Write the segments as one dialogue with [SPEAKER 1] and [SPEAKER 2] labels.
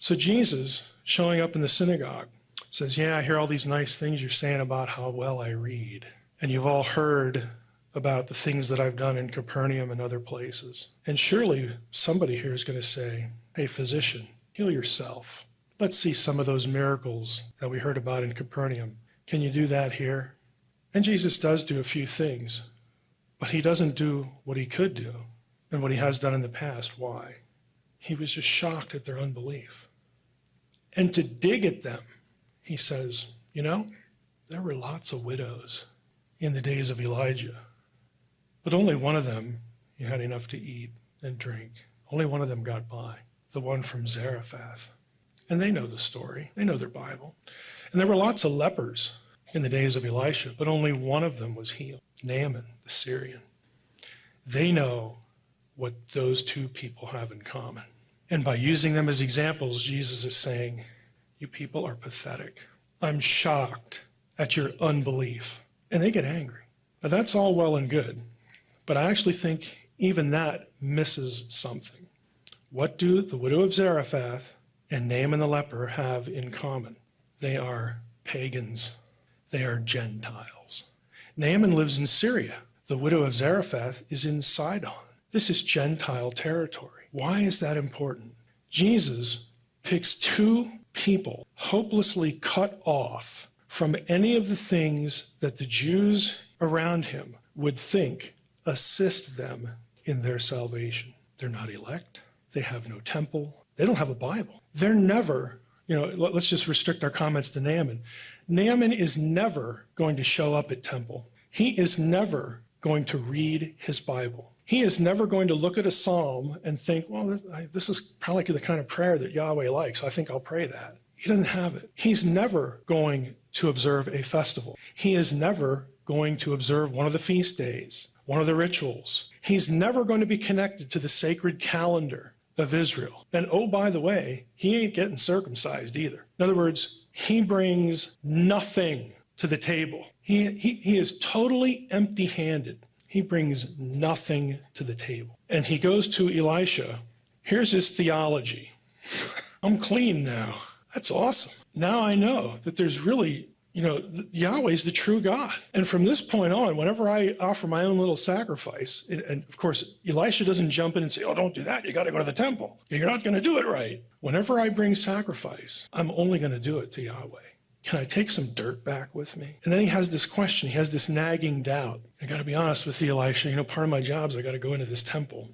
[SPEAKER 1] So Jesus, showing up in the synagogue, says, yeah, I hear all these nice things you're saying about how well I read. And you've all heard about the things that I've done in Capernaum and other places. And surely somebody here is going to say, hey, physician, heal yourself. Let's see some of those miracles that we heard about in Capernaum. Can you do that here? And Jesus does do a few things, but he doesn't do what he could do and what he has done in the past. Why? He was just shocked at their unbelief. And to dig at them, he says, you know, there were lots of widows in the days of Elijah, but only one of them you had enough to eat and drink. Only one of them got by, the one from Zarephath. And they know the story. They know their Bible. And there were lots of lepers in the days of Elisha, but only one of them was healed, Nahman, the Syrian. They know what those two people have in common. And by using them as examples, Jesus is saying, you people are pathetic. I'm shocked at your unbelief. And they get angry. Now, that's all well and good, but I actually think even that misses something. What do the widow of Zarephath and Naaman the leper have in common? They are pagans. They are Gentiles. Naaman lives in Syria. The widow of Zarephath is in Sidon. This is Gentile territory. Why is that important? Jesus picks two people hopelessly cut off from any of the things that the Jews around him would think assist them in their salvation. They're not elect. They have no temple. They don't have a Bible. They're never, let's just restrict our comments to Naaman. Naaman is never going to show up at temple. He is never going to read his Bible. He is never going to look at a psalm and think, well, this is probably the kind of prayer that Yahweh likes. I think I'll pray that. He doesn't have it. He's never going to observe a festival. He is never going to observe one of the feast days, one of the rituals. He's never going to be connected to the sacred calendar of Israel. And oh, by the way, he ain't getting circumcised either. In other words, he brings nothing to the table. He is totally empty-handed. He brings nothing to the table. And he goes to Elisha. Here's his theology. I'm clean now. That's awesome. Now I know that there's really, Yahweh's the true God. And from this point on, whenever I offer my own little sacrifice, and of course, Elisha doesn't jump in and say, oh, don't do that. You got to go to the temple. You're not going to do it right. Whenever I bring sacrifice, I'm only going to do it to Yahweh. Can I take some dirt back with me? And then he has this question. He has this nagging doubt. I got to be honest with you, Elisha. Part of my job is I got to go into this temple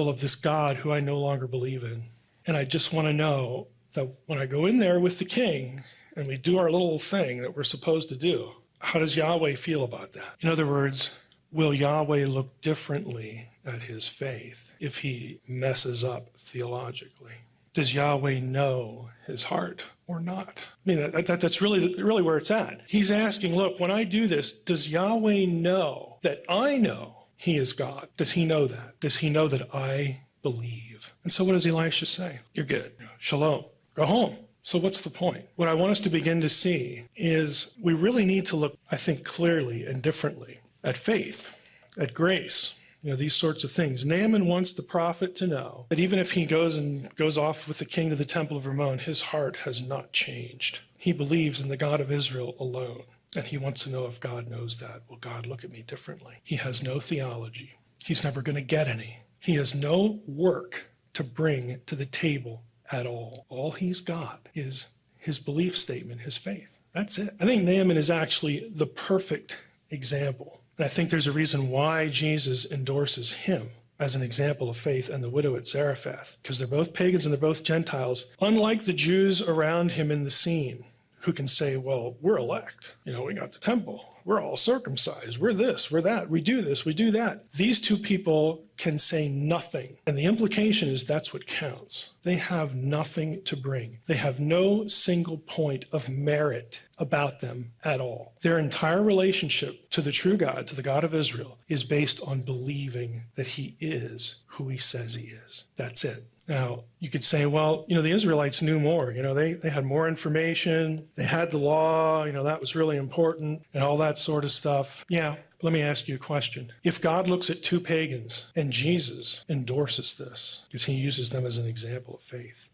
[SPEAKER 1] of this God who I no longer believe in. And I just want to know that when I go in there with the king and we do our little thing that we're supposed to do, how does Yahweh feel about that? In other words, will Yahweh look differently at his faith if he messes up theologically? Does Yahweh know his heart or not? I mean, that's really where it's at. He's asking, look, when I do this, does Yahweh know that I know he is God? Does he know that? Does he know that I believe? And so what does Elisha say? You're good. Shalom. Go home. So what's the point? What I want us to begin to see is we really need to look, I think, clearly and differently at faith, at grace, these sorts of things. Naaman wants the prophet to know that even if he goes off with the king to the temple of Rimmon, his heart has not changed. He believes in the God of Israel alone, and he wants to know if God knows that. Will God look at me differently? He has no theology. He's never going to get any. He has no work to bring to the table at all. All he's got is his belief statement, his faith. That's it. I think Naaman is actually the perfect example. And I think there's a reason why Jesus endorses him as an example of faith and the widow at Zarephath, because they're both pagans and they're both Gentiles, unlike the Jews around him in the scene who can say, well, we're elect. We got the temple. We're all circumcised. We're this, we're that. We do this, we do that. These two people can say nothing. And the implication is that's what counts. They have nothing to bring. They have no single point of merit about them at all. Their entire relationship to the true God, to the God of Israel, is based on believing that he is who he says he is. That's it. Now, you could say, well, the Israelites knew more. They had more information. They had the law. That was really important and all that sort of stuff. Yeah. Let me ask you a question. If God looks at two pagans and Jesus endorses this because he uses them as an example of faith,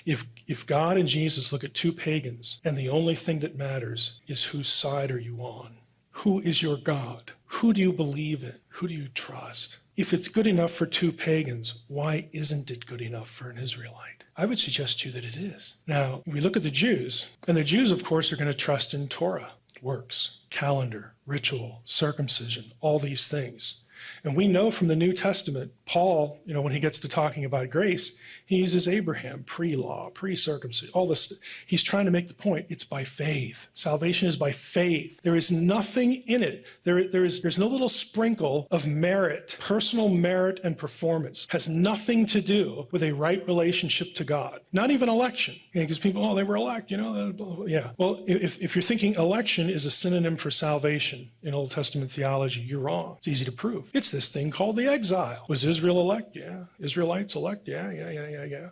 [SPEAKER 1] If God and Jesus look at two pagans, and the only thing that matters is whose side are you on? Who is your God? Who do you believe in? Who do you trust? If it's good enough for two pagans, why isn't it good enough for an Israelite? I would suggest to you that it is. Now, we look at the Jews, and the Jews, of course, are going to trust in Torah, works, calendar, ritual, circumcision, all these things. And we know from the New Testament, Paul, when he gets to talking about grace, he uses Abraham, pre-law, pre-circumcision, all this. He's trying to make the point, it's by faith. Salvation is by faith. There is nothing in it. There's no little sprinkle of merit, personal merit and performance. Has nothing to do with a right relationship to God. Not even election. Because people, they were elect, yeah. Well, if you're thinking election is a synonym for salvation in Old Testament theology, you're wrong. It's easy to prove. It's this thing called the exile. Was Israel elect? Yeah. Israelites elect? Yeah.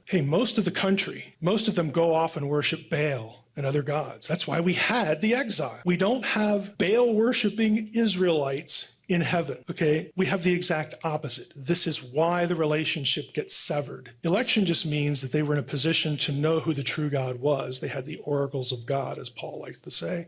[SPEAKER 1] Hey, most of the country, most of them go off and worship Baal and other gods. That's why we had the exile. We don't have Baal worshiping Israelites in heaven, okay? We have the exact opposite. This is why the relationship gets severed. Election just means that they were in a position to know who the true God was. They had the oracles of God, as Paul likes to say.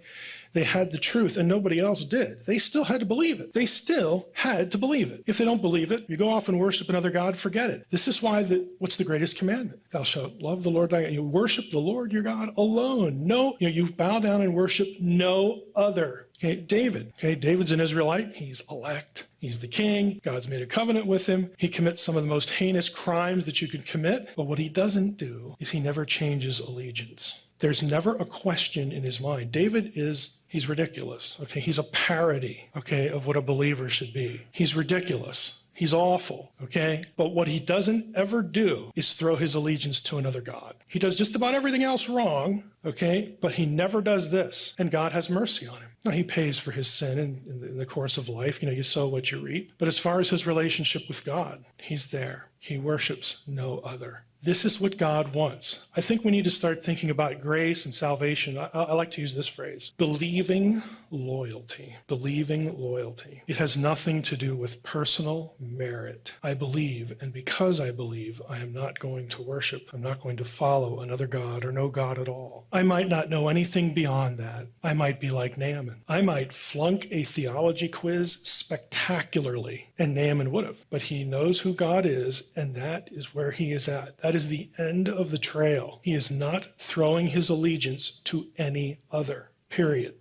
[SPEAKER 1] They had the truth, and nobody else did. They still had to believe it. They still had to believe it. If they don't believe it, you go off and worship another God, forget it. This is why what's the greatest commandment? Thou shalt love the Lord thy God. You worship the Lord your God alone. No, you bow down and worship no other. Okay, David's an Israelite. He's elect. He's the king. God's made a covenant with him. He commits some of the most heinous crimes that you could commit. But what he doesn't do is he never changes allegiance. There's never a question in his mind. He's ridiculous. Okay, he's a parody, of what a believer should be. He's ridiculous. He's awful, okay? But what he doesn't ever do is throw his allegiance to another God. He does just about everything else wrong, okay? But he never does this, and God has mercy on him. Now, he pays for his sin in the course of life. You sow what you reap. But as far as his relationship with God, he's there. He worships no other. This is what God wants. I think we need to start thinking about grace and salvation. I like to use this phrase, believing loyalty. Believing loyalty. It has nothing to do with personal merit. I believe, and because I believe, I am not going to worship. I'm not going to follow another God or no God at all. I might not know anything beyond that. I might be like Nahman. I might flunk a theology quiz spectacularly, and Nahman would have. But he knows who God is, and that is where he is at. That is the end of the trail. He is not throwing his allegiance to any other. Period.